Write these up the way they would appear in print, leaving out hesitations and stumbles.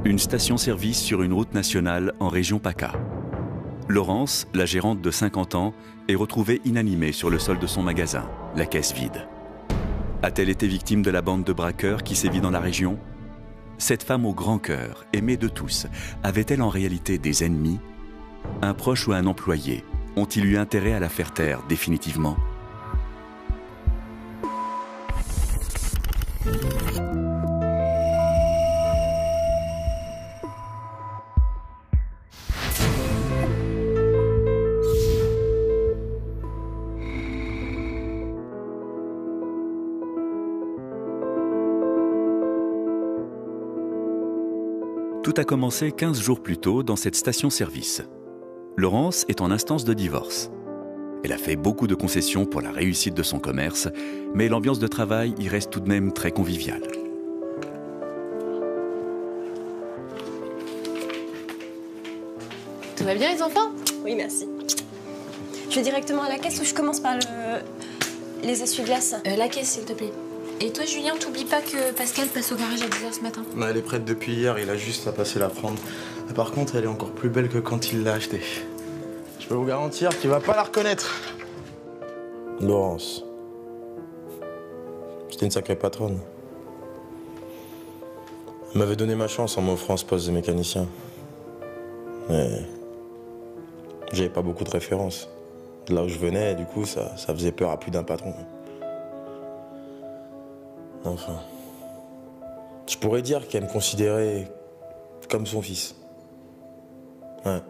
Une station-service sur une route nationale en région PACA. Laurence, la gérante de 50 ans, est retrouvée inanimée sur le sol de son magasin, la caisse vide. A-t-elle été victime de la bande de braqueurs qui sévit dans la région? Cette femme au grand cœur, aimée de tous, avait-elle en réalité des ennemis? Un proche ou un employé ont-ils eu intérêt à la faire taire définitivement? Tout a commencé 15 jours plus tôt dans cette station-service. Laurence est en instance de divorce. Elle a fait beaucoup de concessions pour la réussite de son commerce, mais l'ambiance de travail y reste tout de même très conviviale. Tout va bien les enfants? Oui, merci. Je vais directement à la caisse ou je commence par les essuie-glaces? La caisse, s'il te plaît. Et toi, Julien, t'oublies pas que Pascal passe au garage à 10 h ce matin? Elle est prête depuis hier, il a juste à passer la prendre. Par contre, elle est encore plus belle que quand il l'a achetée. Je peux vous garantir qu'il va pas la reconnaître. Laurence. C'était une sacrée patronne. Elle m'avait donné ma chance en m'offrant ce poste de mécanicien. Mais j'avais pas beaucoup de références. De là où je venais, du coup, ça faisait peur à plus d'un patron. Enfin, je pourrais dire qu'elle me considérait comme son fils. Ouais.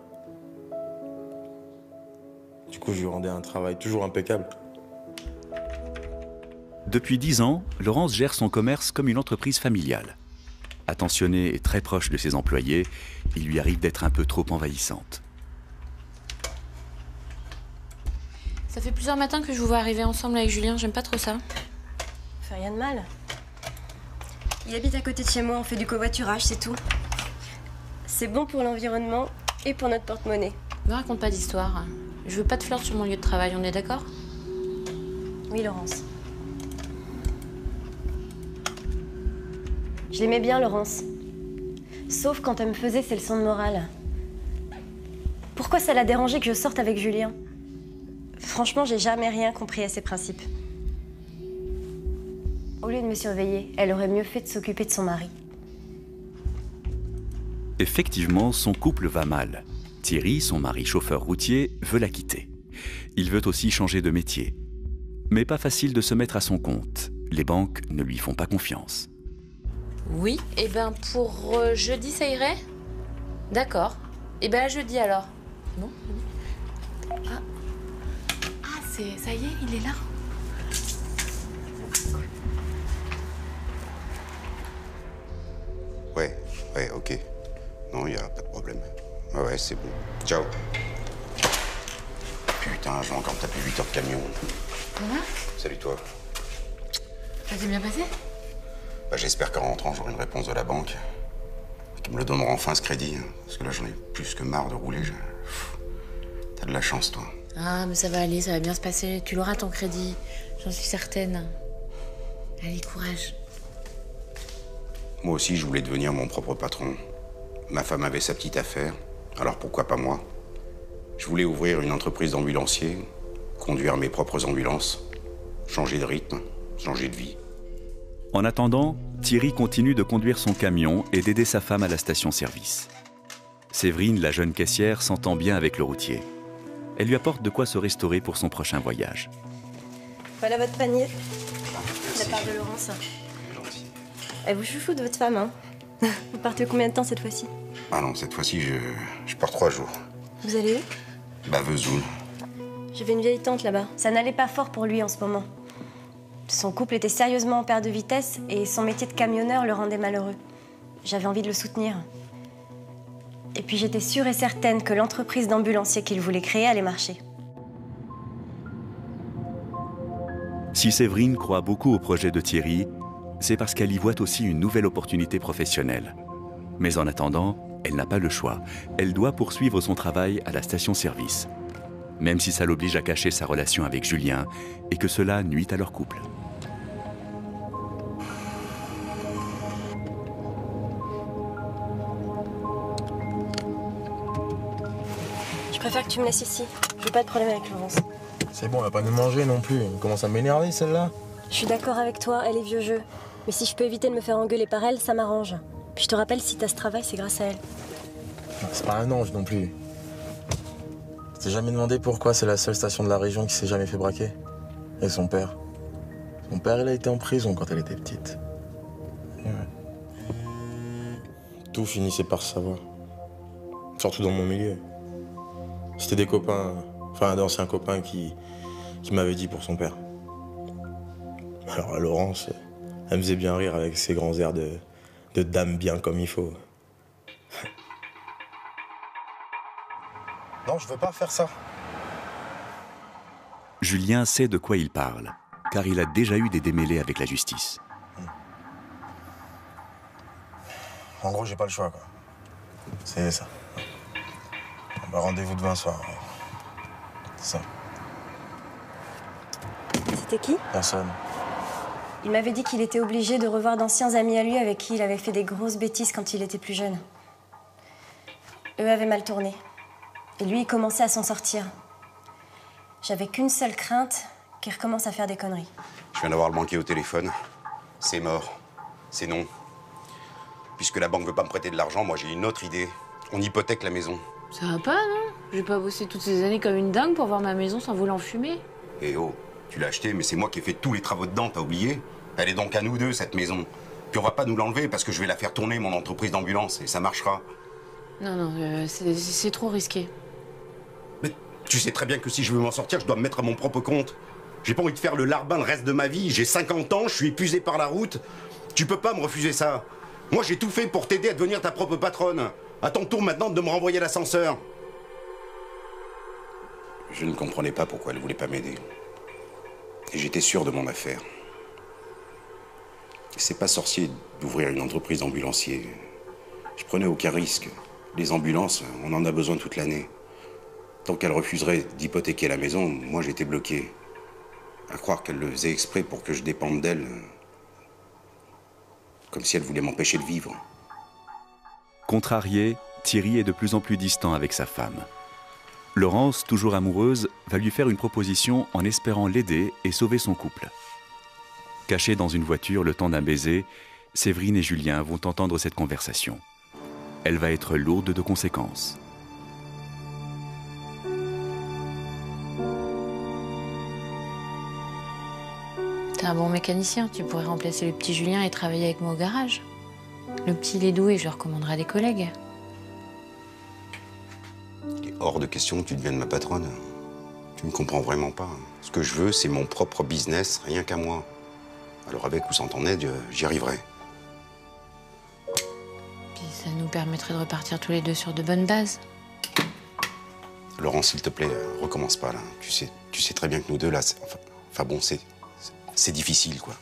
Du coup, je lui rendais un travail toujours impeccable. Depuis 10 ans, Laurence gère son commerce comme une entreprise familiale. Attentionnée et très proche de ses employés, il lui arrive d'être un peu trop envahissante. Ça fait plusieurs matins que je vous vois arriver ensemble avec Julien, j'aime pas trop ça. Fait rien de mal. Il habite à côté de chez moi, on fait du covoiturage, c'est tout. C'est bon pour l'environnement et pour notre porte-monnaie. Me raconte pas d'histoire. Je veux pas de flirt sur mon lieu de travail, on est d'accord? Oui, Laurence. Je l'aimais bien, Laurence. Sauf quand elle me faisait ses leçons de morale. Pourquoi ça l'a dérangé que je sorte avec Julien? Franchement, j'ai jamais rien compris à ses principes. Au lieu de me surveiller, elle aurait mieux fait de s'occuper de son mari. Effectivement, son couple va mal. Thierry, son mari chauffeur routier, veut la quitter. Il veut aussi changer de métier. Mais pas facile de se mettre à son compte. Les banques ne lui font pas confiance. Oui, et ben pour jeudi, ça irait? D'accord. Et ben à jeudi alors. Non? Ah, ça y est, il est là. Ouais, ok. Non, y a pas de problème. Ouais, c'est bon. Ciao. Putain, je vais encore me taper 8 heures de camion. Ça va? Salut toi. Ça s'est bien passé? Bah, j'espère qu'en rentrant, j'aurai une réponse de la banque. Et qu'ils me le donneront enfin ce crédit. Hein, parce que là, j'en ai plus que marre de rouler. T'as de la chance, toi. Ah, mais ça va aller, ça va bien se passer. Tu l'auras ton crédit, j'en suis certaine. Allez, courage. Moi aussi, je voulais devenir mon propre patron. Ma femme avait sa petite affaire, alors pourquoi pas moi? Je voulais ouvrir une entreprise d'ambulancier, conduire mes propres ambulances, changer de rythme, changer de vie. En attendant, Thierry continue de conduire son camion et d'aider sa femme à la station-service. Séverine, la jeune caissière, s'entend bien avec le routier. Elle lui apporte de quoi se restaurer pour son prochain voyage. Voilà votre panier. De la part de Laurence. Elle vous chouchoute, votre femme, hein? Vous partez combien de temps cette fois-ci? Ah non, cette fois-ci, je pars 3 jours. Vous allez où? Bah, Vesoul. J'avais une vieille tante là-bas. Ça n'allait pas fort pour lui en ce moment. Son couple était sérieusement en perte de vitesse et son métier de camionneur le rendait malheureux. J'avais envie de le soutenir. Et puis j'étais sûre et certaine que l'entreprise d'ambulancier qu'il voulait créer allait marcher. Si Séverine croit beaucoup au projet de Thierry, c'est parce qu'elle y voit aussi une nouvelle opportunité professionnelle. Mais en attendant, elle n'a pas le choix. Elle doit poursuivre son travail à la station-service. Même si ça l'oblige à cacher sa relation avec Julien et que cela nuit à leur couple. que tu me laisses ici. Je veux pas de problème avec Laurence. C'est bon, elle va pas nous manger non plus. Elle commence à m'énerver, celle-là. Je suis d'accord avec toi, elle est vieux jeu. Mais si je peux éviter de me faire engueuler par elle, ça m'arrange. Puis je te rappelle, si t'as ce travail, c'est grâce à elle. C'est pas un ange non plus. Je t'ai jamais demandé pourquoi c'est la seule station de la région qui s'est jamais fait braquer. Et son père. Son père, il a été en prison quand elle était petite. Et ouais. Tout finissait par se savoir. Surtout dans mon milieu. C'était des copains, enfin d'anciens copains qui m'avaient dit pour son père. Alors à Laurence, elle me faisait bien rire avec ses grands airs de dame bien comme il faut. Non, je veux pas faire ça. Julien sait de quoi il parle, car il a déjà eu des démêlés avec la justice. En gros, j'ai pas le choix, quoi. C'est ça. Bah, rendez-vous demain soir. C'est ça. C'était qui? Personne. Il m'avait dit qu'il était obligé de revoir d'anciens amis à lui avec qui il avait fait des grosses bêtises quand il était plus jeune. Eux avaient mal tourné. Et lui, il commençait à s'en sortir. J'avais qu'une seule crainte, qu'il recommence à faire des conneries. Je viens d'avoir le banquier au téléphone. C'est mort. C'est non. Puisque la banque veut pas me prêter de l'argent, moi j'ai une autre idée. On hypothèque la maison. Ça va pas, non? J'ai pas bossé toutes ces années comme une dingue pour voir ma maison s'envoler en fumée. Eh oh, tu l'as achetée, mais c'est moi qui ai fait tous les travaux dedans, t'as oublié? Elle est donc à nous deux, cette maison. Puis on va pas nous l'enlever parce que je vais la faire tourner, mon entreprise d'ambulance, et ça marchera. Non, c'est trop risqué. Mais tu sais très bien que si je veux m'en sortir, je dois me mettre à mon propre compte. J'ai pas envie de faire le larbin le reste de ma vie. J'ai 50 ans, je suis épuisé par la route. Tu peux pas me refuser ça. Moi, j'ai tout fait pour t'aider à devenir ta propre patronne. À ton tour maintenant de me renvoyer l'ascenseur. Je ne comprenais pas pourquoi elle voulait pas m'aider. Et j'étais sûr de mon affaire. C'est pas sorcier d'ouvrir une entreprise d'ambulancier. Je prenais aucun risque. Les ambulances, on en a besoin toute l'année. Tant qu'elle refuserait d'hypothéquer la maison, moi j'étais bloqué. À croire qu'elle le faisait exprès pour que je dépende d'elle. Comme si elle voulait m'empêcher de vivre. Contrarié, Thierry est de plus en plus distant avec sa femme. Laurence, toujours amoureuse, va lui faire une proposition en espérant l'aider et sauver son couple. Cachés dans une voiture le temps d'un baiser, Séverine et Julien vont entendre cette conversation. Elle va être lourde de conséquences. T'es un bon mécanicien, tu pourrais remplacer le petit Julien et travailler avec moi au garage. Le petit, il est doué, je le recommanderai à des collègues. Il est hors de question que tu deviennes ma patronne. Tu me comprends vraiment pas. Ce que je veux, c'est mon propre business, rien qu'à moi. Alors avec ou sans ton aide, j'y arriverai. Puis ça nous permettrait de repartir tous les deux sur de bonnes bases. Laurent, s'il te plaît, recommence pas là. Tu sais très bien que nous deux là, enfin bon, c'est difficile quoi.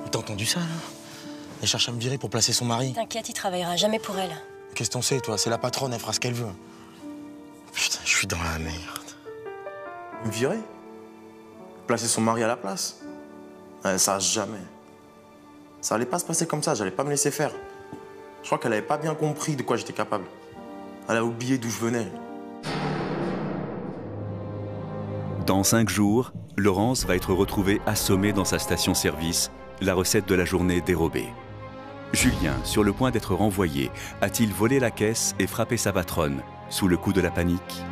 T'as entendu ça, là? Elle cherche à me virer pour placer son mari. T'inquiète, il travaillera jamais pour elle. Qu'est-ce qu'on sait, toi? C'est la patronne, elle fera ce qu'elle veut. Putain, je suis dans la merde. Me virer? Placer son mari à la place? Ça, jamais. Ça allait pas se passer comme ça, j'allais pas me laisser faire. Je crois qu'elle avait pas bien compris de quoi j'étais capable. Elle a oublié d'où je venais. Dans 5 jours, Laurence va être retrouvée assommée dans sa station-service, la recette de la journée dérobée. Julien, sur le point d'être renvoyé, a-t-il volé la caisse et frappé sa patronne, sous le coup de la panique?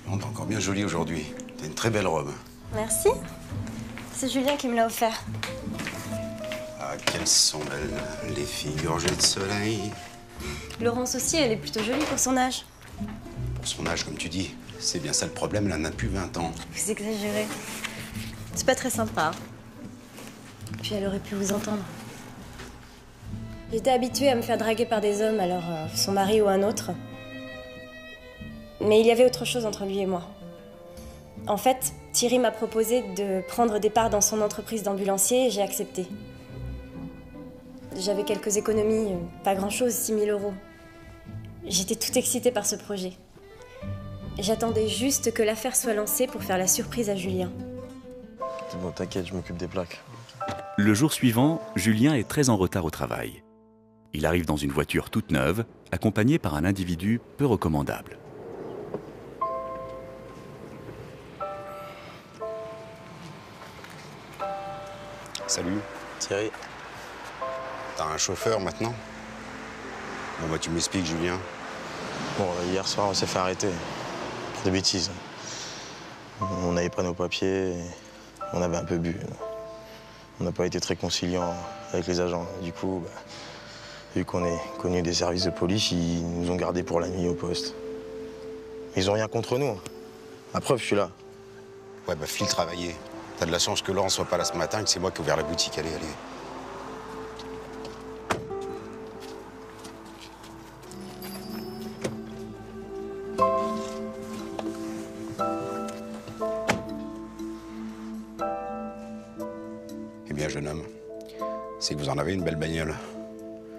On est encore bien jolie aujourd'hui. T'as une très belle robe. Merci. C'est Julien qui me l'a offert. Ah, quelles sont belles les filles gorgées de soleil. Laurence aussi, elle est plutôt jolie pour son âge. Pour son âge, comme tu dis. C'est bien ça le problème, elle n'a plus 20 ans. Vous exagérez. C'est pas très sympa. Puis elle aurait pu vous entendre. J'étais habituée à me faire draguer par des hommes, alors son mari ou un autre. Mais il y avait autre chose entre lui et moi. En fait, Thierry m'a proposé de prendre des parts dans son entreprise d'ambulancier et j'ai accepté. J'avais quelques économies, pas grand-chose, 6 000 €. J'étais toute excitée par ce projet. J'attendais juste que l'affaire soit lancée pour faire la surprise à Julien. Bon, t'inquiète, je m'occupe des plaques. Le jour suivant, Julien est très en retard au travail. Il arrive dans une voiture toute neuve, accompagné par un individu peu recommandable. Salut. Thierry, T'as un chauffeur maintenant? Bon bah tu m'expliques, Julien. bon, hier soir, on s'est fait arrêter. Pour des bêtises. On n'avait pas nos papiers, et on avait un peu bu. On n'a pas été très conciliants avec les agents. Du coup, vu qu'on est connus des services de police, ils nous ont gardés pour la nuit au poste. Ils ont rien contre nous. La preuve, je suis là. Ouais bah file travailler. T'as de la chance que Laurent soit pas là ce matin et que c'est moi qui ai ouvert la boutique. Allez. Eh bien, jeune homme, c'est que vous en avez une belle bagnole.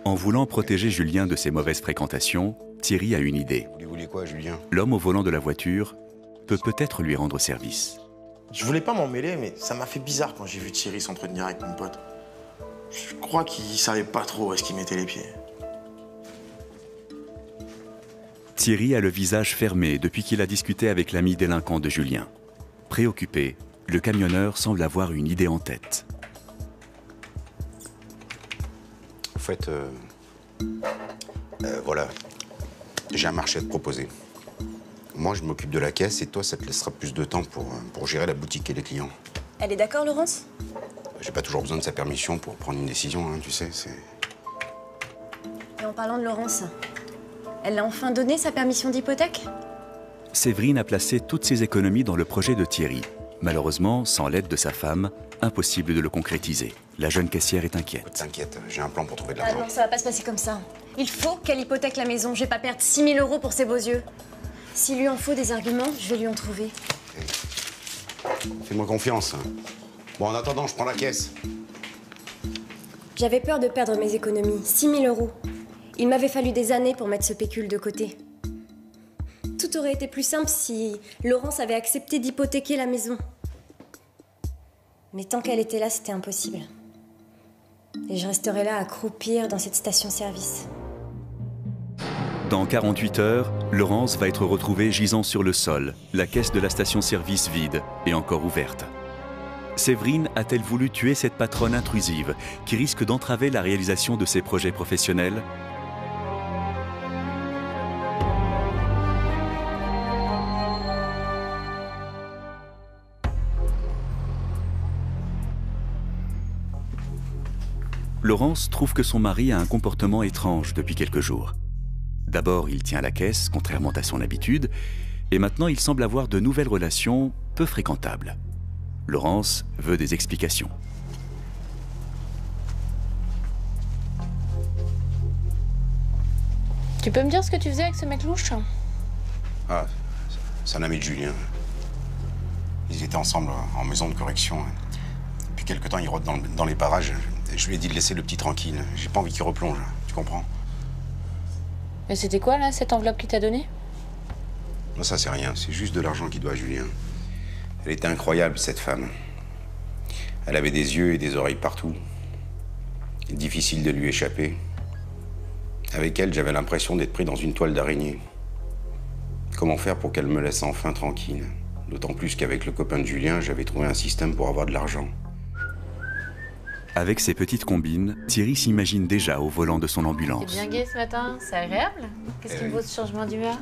En voulant protéger Julien de ses mauvaises fréquentations, Thierry a une idée. Vous voulez quoi, Julien? L'homme au volant de la voiture peut peut-être lui rendre service. Je voulais pas m'en mêler, mais ça m'a fait bizarre quand j'ai vu Thierry s'entretenir avec mon pote. Je crois qu'il savait pas trop où est-ce qu'il mettait les pieds. Thierry a le visage fermé depuis qu'il a discuté avec l'ami délinquant de Julien. Préoccupé, le camionneur semble avoir une idée en tête. En fait, voilà, j'ai un marché à te proposer. Moi, je m'occupe de la caisse et toi, ça te laissera plus de temps pour gérer la boutique et les clients. Elle est d'accord, Laurence? J'ai pas toujours besoin de sa permission pour prendre une décision, hein, tu sais, c'est... Et en parlant de Laurence, elle a enfin donné sa permission d'hypothèque? Séverine a placé toutes ses économies dans le projet de Thierry. Malheureusement, sans l'aide de sa femme, impossible de le concrétiser. La jeune caissière est inquiète. T'inquiète, j'ai un plan pour trouver de Ah l'argent. non, ça va pas se passer comme ça. Il faut qu'elle hypothèque la maison. Je vais pas perdre 6 000 € pour ses beaux yeux. S'il lui en faut des arguments, je vais lui en trouver. Fais-moi confiance. Bon, en attendant, je prends la caisse. J'avais peur de perdre mes économies. 6 000 €. Il m'avait fallu des années pour mettre ce pécule de côté. Tout aurait été plus simple si Laurence avait accepté d'hypothéquer la maison. Mais tant qu'elle était là, c'était impossible. Et je resterai là à croupir dans cette station-service. Dans 48 heures, Laurence va être retrouvée gisant sur le sol, la caisse de la station-service vide et encore ouverte. Séverine a-t-elle voulu tuer cette patronne intrusive qui risque d'entraver la réalisation de ses projets professionnels ? Laurence trouve que son mari a un comportement étrange depuis quelques jours. D'abord, il tient la caisse, contrairement à son habitude, et maintenant il semble avoir de nouvelles relations peu fréquentables. Laurence veut des explications. Tu peux me dire ce que tu faisais avec ce mec louche? Ah, c'est un ami de Julien. Ils étaient ensemble en maison de correction. Depuis quelque temps, ils rôdent dans les parages. Je lui ai dit de laisser le petit tranquille. J'ai pas envie qu'il replonge, tu comprends? Mais c'était quoi, là, cette enveloppe qu'il t'a donnée? Non, ça, c'est rien. C'est juste de l'argent qu'il doit à Julien. Elle était incroyable, cette femme. Elle avait des yeux et des oreilles partout. Difficile de lui échapper. Avec elle, j'avais l'impression d'être pris dans une toile d'araignée. Comment faire pour qu'elle me laisse enfin tranquille? D'autant plus qu'avec le copain de Julien, j'avais trouvé un système pour avoir de l'argent. Avec ses petites combines, Thierry s'imagine déjà au volant de son ambulance. T'es bien gai ce matin, c'est agréable. Qu'est-ce qui me vaut ce changement d'humeur?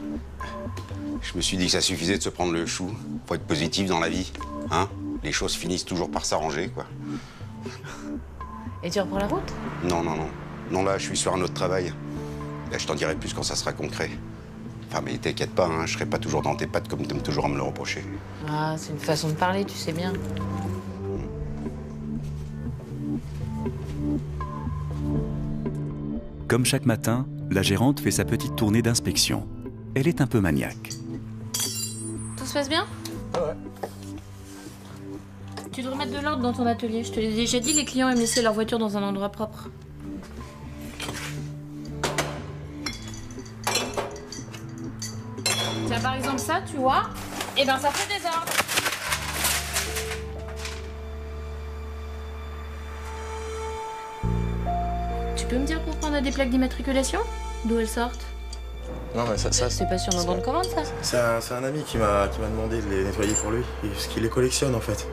Je me suis dit que ça suffisait de se prendre le chou. Faut être positif dans la vie, hein? Les choses finissent toujours par s'arranger, quoi. Et tu reprends la route? Non. Non, là, je suis sur un autre travail. Là, je t'en dirai plus quand ça sera concret. Enfin, mais t'inquiète pas, hein, je serai pas toujours dans tes pattes comme t'aimes toujours à me le reprocher. Ah, c'est une façon de parler, tu sais bien. Comme chaque matin, la gérante fait sa petite tournée d'inspection. Elle est un peu maniaque. se passe bien? Ouais. Tu devrais mettre de l'ordre dans ton atelier. Je te l'ai déjà dit, les clients aiment laisser leur voiture dans un endroit propre. Tiens, par exemple ça, tu vois? Eh ben ça fait des ordres. Tu peux me dire pourquoi on a des plaques d'immatriculation? D'où elles sortent? Non, mais ça C'est pas sur nos bons de commande, ça? c'est un ami qui m'a demandé de les nettoyer pour lui. Parce qu'il les collectionne, en fait.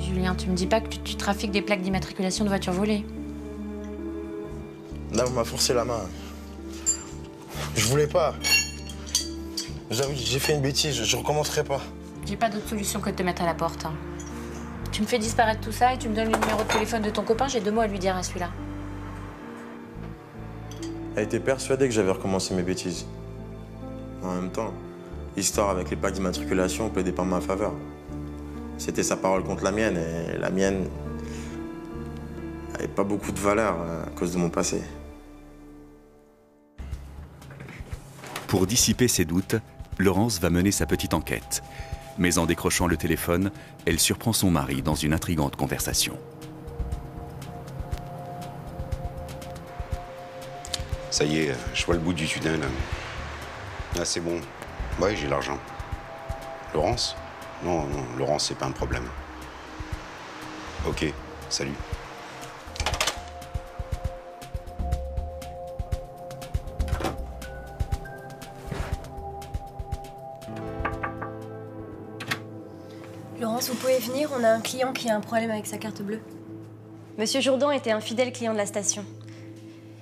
Julien, tu me dis pas que tu trafiques des plaques d'immatriculation de voitures volées? Là, on m'a forcé la main. Je voulais pas. J'avoue, j'ai fait une bêtise, je recommencerai pas. J'ai pas d'autre solution que de te mettre à la porte. Hein. Tu me fais disparaître tout ça et tu me donnes le numéro de téléphone de ton copain, j'ai 2 mots à lui dire à celui-là. Elle était persuadée que j'avais recommencé mes bêtises. En même temps, l'histoire avec les plaques d'immatriculation plaidait pas en ma faveur. C'était sa parole contre la mienne, et la mienne n'avait pas beaucoup de valeur à cause de mon passé. Pour dissiper ses doutes, Laurence va mener sa petite enquête. Mais en décrochant le téléphone, elle surprend son mari dans une intrigante conversation. Ça y est, je vois le bout du tunnel. Ah, c'est bon. Ouais, j'ai l'argent. Laurence? Non, non, Laurence, c'est pas un problème. Ok, salut. Laurence, vous pouvez venir, on a un client qui a un problème avec sa carte bleue. Monsieur Jourdan était un fidèle client de la station.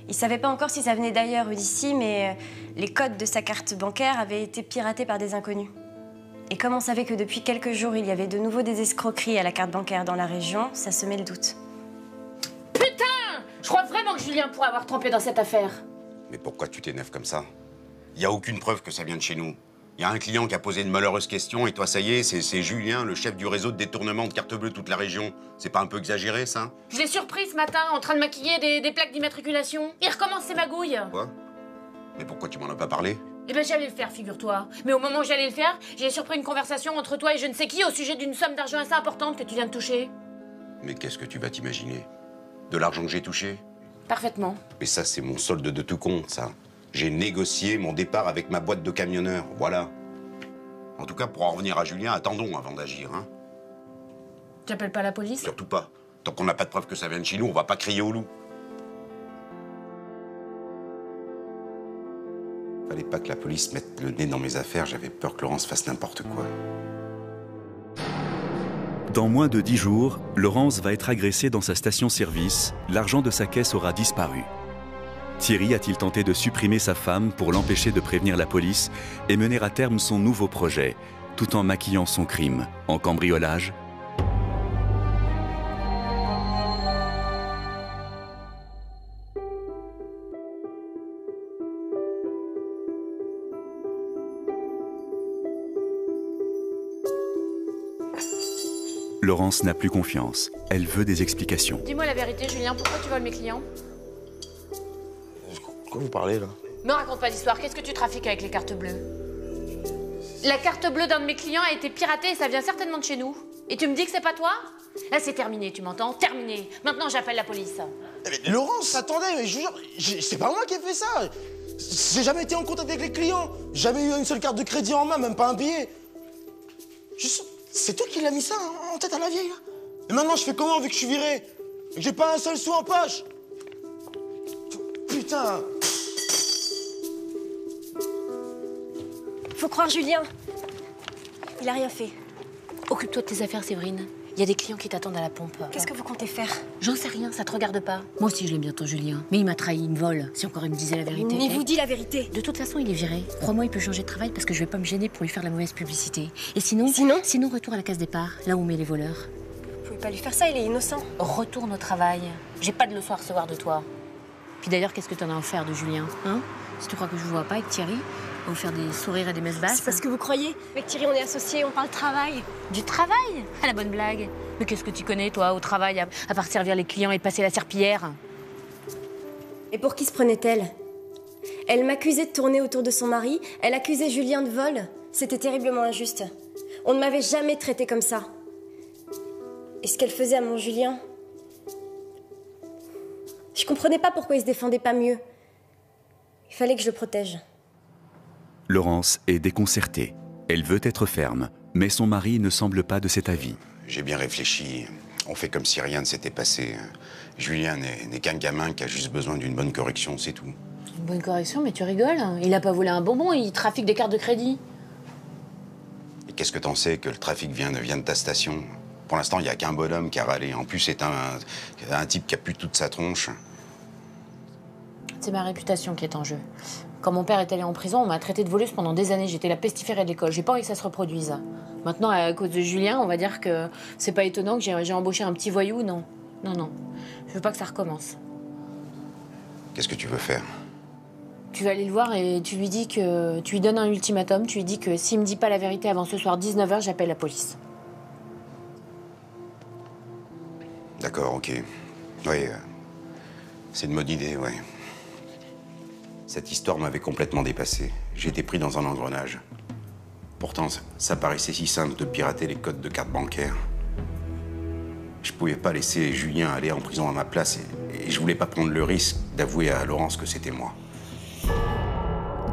Il savait pas encore si ça venait d'ailleurs ou d'ici, mais les codes de sa carte bancaire avaient été piratés par des inconnus. Et comme on savait que depuis quelques jours, il y avait de nouveau des escroqueries à la carte bancaire dans la région, ça semait le doute. Putain! Je crois vraiment que Julien pourrait avoir trompé dans cette affaire. Mais pourquoi tu t'énerves comme ça? Il n'y a aucune preuve que ça vient de chez nous. Il y a un client qui a posé une malheureuse question et toi, ça y est, c'est Julien, le chef du réseau de détournement de carte bleue toute la région. C'est pas un peu exagéré, ça? Je l'ai surpris ce matin en train de maquiller des plaques d'immatriculation. Il recommence ses magouilles. Quoi? Mais pourquoi tu m'en as pas parlé? Eh ben j'allais le faire, figure-toi. Mais au moment où j'allais le faire, j'ai surpris une conversation entre toi et je ne sais qui au sujet d'une somme d'argent assez importante que tu viens de toucher. Mais qu'est-ce que tu vas t'imaginer? De l'argent que j'ai touché? Parfaitement. Mais ça, c'est mon solde de tout compte, ça. J'ai négocié mon départ avec ma boîte de camionneurs, voilà. En tout cas, pour en revenir à Julien, attendons avant d'agir, hein. Tu appelles pas la police? Surtout pas. Tant qu'on n'a pas de preuve que ça vient de chez nous, on va pas crier au loup. Fallait pas que la police mette le nez dans mes affaires, j'avais peur que Laurence fasse n'importe quoi. Dans moins de 10 jours, Laurence va être agressée dans sa station-service. L'argent de sa caisse aura disparu. Thierry a-t-il tenté de supprimer sa femme pour l'empêcher de prévenir la police et mener à terme son nouveau projet, tout en maquillant son crime, en cambriolage? Laurence n'a plus confiance. Elle veut des explications. Dis-moi la vérité, Julien, pourquoi tu voles mes clients? Quoi vous parlez, là? Me raconte pas d'histoire, qu'est-ce que tu trafiques avec les cartes bleues? La carte bleue d'un de mes clients a été piratée et ça vient certainement de chez nous. Et tu me dis que c'est pas toi? Là, c'est terminé, tu m'entends? Terminé. Maintenant, j'appelle la police. Mais Laurence, attendez, mais je vous jure, c'est pas moi qui ai fait ça. J'ai jamais été en contact avec les clients. Jamais eu une seule carte de crédit en main, même pas un billet. C'est toi qui l'as mis ça en tête à la vieille, là? Et maintenant, je fais comment vu que je suis viré? Et que j'ai pas un seul sou en poche? Putain! Faut croire Julien. Il a rien fait. Occupe-toi de tes affaires, Séverine. Il y a des clients qui t'attendent à la pompe. Qu'est-ce que vous comptez faire? J'en sais rien, ça te regarde pas. Moi aussi, je l'aime bien, ton Julien. Mais il m'a trahi, il me vole. Si encore il me disait la vérité. Mais vous dit la vérité. De toute façon, il est viré. Crois-moi, il peut changer de travail parce que je vais pas me gêner pour lui faire la mauvaise publicité. Et sinon, retour à la case départ, là où on met les voleurs. Vous pouvez pas lui faire ça, il est innocent. Retourne au travail. J'ai pas de leçon à recevoir de toi. Puis d'ailleurs, qu'est-ce que t'en as à en faire de Julien, hein? Si tu crois que je vous vois pas avec Thierry, on va vous faire des sourires et des messes basses. C'est parce que vous croyez. Avec Thierry, on est associés, on parle travail. Du travail? À la bonne blague. Mais qu'est-ce que tu connais, toi, au travail, à part servir les clients et passer la serpillière? Et pour qui se prenait-elle? Elle m'accusait de tourner autour de son mari, elle accusait Julien de vol. C'était terriblement injuste. On ne m'avait jamais traitée comme ça. Et ce qu'elle faisait à mon Julien... Je comprenais pas pourquoi il se défendait pas mieux. Il fallait que je le protège. Laurence est déconcertée. Elle veut être ferme, mais son mari ne semble pas de cet avis. J'ai bien réfléchi. On fait comme si rien ne s'était passé. Julien n'est qu'un gamin qui a juste besoin d'une bonne correction, c'est tout. Une bonne correction, mais tu rigoles. Il a pas volé un bonbon, il trafique des cartes de crédit. Et qu'est-ce que t'en sais que le trafic vient de ta station? Pour l'instant, il n'y a qu'un bonhomme qui a râlé. En plus, c'est un type qui a pu toute sa tronche. C'est ma réputation qui est en jeu. Quand mon père est allé en prison, on m'a traité de voleuse pendant des années. J'étais la pestiférée de l'école. J'ai pas envie que ça se reproduise. Maintenant, à cause de Julien, on va dire que c'est pas étonnant que j'ai embauché un petit voyou. Non. Non, non. Je veux pas que ça recommence. Qu'est-ce que tu veux faire? Tu vas aller le voir et tu lui dis que... Tu lui donnes un ultimatum. Tu lui dis que s'il me dit pas la vérité avant ce soir 19h, j'appelle la police. D'accord, ok. Oui, c'est une bonne idée, ouais. Cette histoire m'avait complètement dépassé. J'étais pris dans un engrenage. Pourtant, ça paraissait si simple de pirater les codes de carte bancaire. Je pouvais pas laisser Julien aller en prison à ma place et je voulais pas prendre le risque d'avouer à Laurence que c'était moi.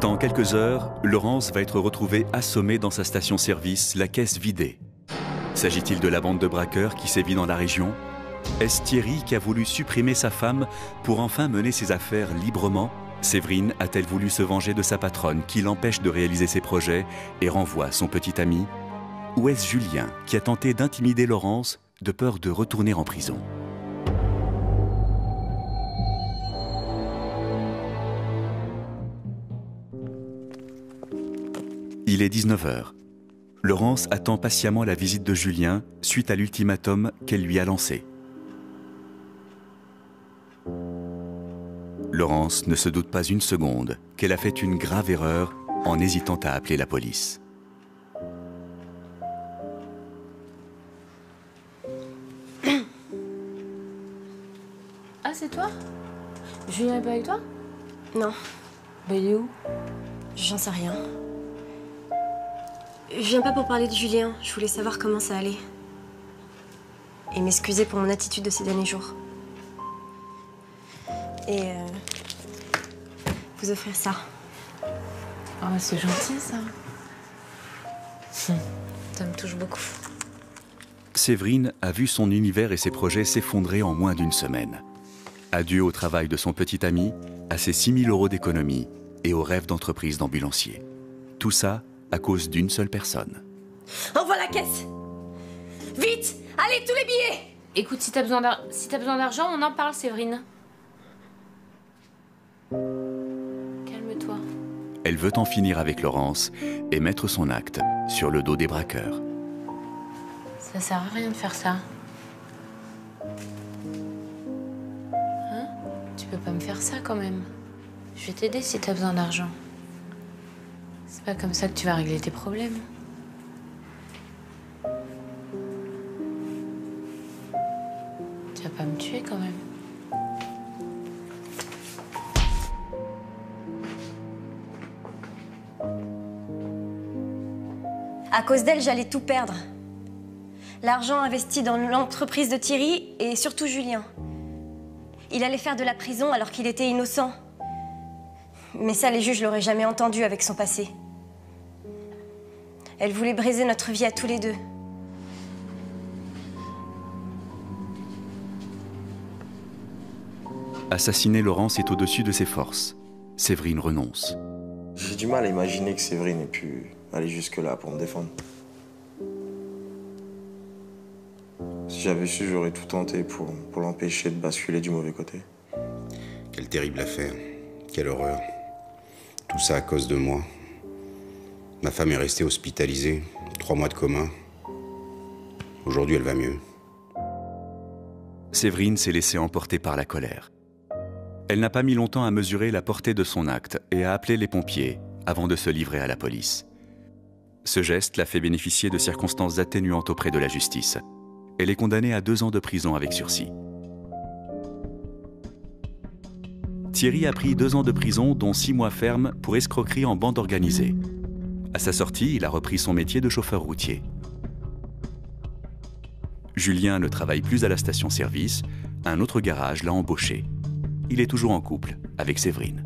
Dans quelques heures, Laurence va être retrouvée assommée dans sa station-service, la caisse vidée. S'agit-il de la bande de braqueurs qui sévit dans la région? Est-ce Thierry qui a voulu supprimer sa femme pour enfin mener ses affaires librement? Séverine a-t-elle voulu se venger de sa patronne qui l'empêche de réaliser ses projets et renvoie son petit ami? Ou est-ce Julien qui a tenté d'intimider Laurence de peur de retourner en prison? Il est 19h. Laurence attend patiemment la visite de Julien suite à l'ultimatum qu'elle lui a lancé. Laurence ne se doute pas une seconde qu'elle a fait une grave erreur en hésitant à appeler la police. Ah, c'est toi? Julien est pas avec toi? Non, Bah, il est où? j'en sais rien. Je viens pas pour parler de Julien, je voulais savoir comment ça allait. Et m'excuser pour mon attitude de ces derniers jours. Et vous offrir ça. Oh, c'est gentil, ça. Ça me touche beaucoup. Séverine a vu son univers et ses projets s'effondrer en moins d'une semaine. Adieu au travail de son petit ami, à ses 6 000 € d'économie et au rêve d'entreprise d'ambulancier. Tout ça à cause d'une seule personne. Envoie la caisse! Vite! Allez, tous les billets! Écoute, si t'as besoin d'argent, on en parle, Séverine. Calme-toi. Elle veut en finir avec Laurence et mettre son acte sur le dos des braqueurs. Ça sert à rien de faire ça. Hein? Tu peux pas me faire ça quand même. Je vais t'aider si t'as besoin d'argent. C'est pas comme ça que tu vas régler tes problèmes. Tu vas pas me tuer quand même. À cause d'elle, j'allais tout perdre. L'argent investi dans l'entreprise de Thierry et surtout Julien. Il allait faire de la prison alors qu'il était innocent. Mais ça, les juges l'auraient jamais entendu avec son passé. Elle voulait briser notre vie à tous les deux. Assassiner Laurence est au-dessus de ses forces. Séverine renonce. J'ai du mal à imaginer que Séverine ait pu aller jusque-là pour me défendre. Si j'avais su, j'aurais tout tenté pour l'empêcher de basculer du mauvais côté. Quelle terrible affaire. Quelle horreur. Tout ça à cause de moi. Ma femme est restée hospitalisée, 3 mois de coma. Aujourd'hui, elle va mieux. Séverine s'est laissée emporter par la colère. Elle n'a pas mis longtemps à mesurer la portée de son acte et à appeler les pompiers avant de se livrer à la police. Ce geste l'a fait bénéficier de circonstances atténuantes auprès de la justice. Elle est condamnée à 2 ans de prison avec sursis. Thierry a pris 2 ans de prison, dont 6 mois ferme pour escroquerie en bande organisée. À sa sortie, il a repris son métier de chauffeur routier. Julien ne travaille plus à la station-service. Un autre garage l'a embauché. Il est toujours en couple avec Séverine.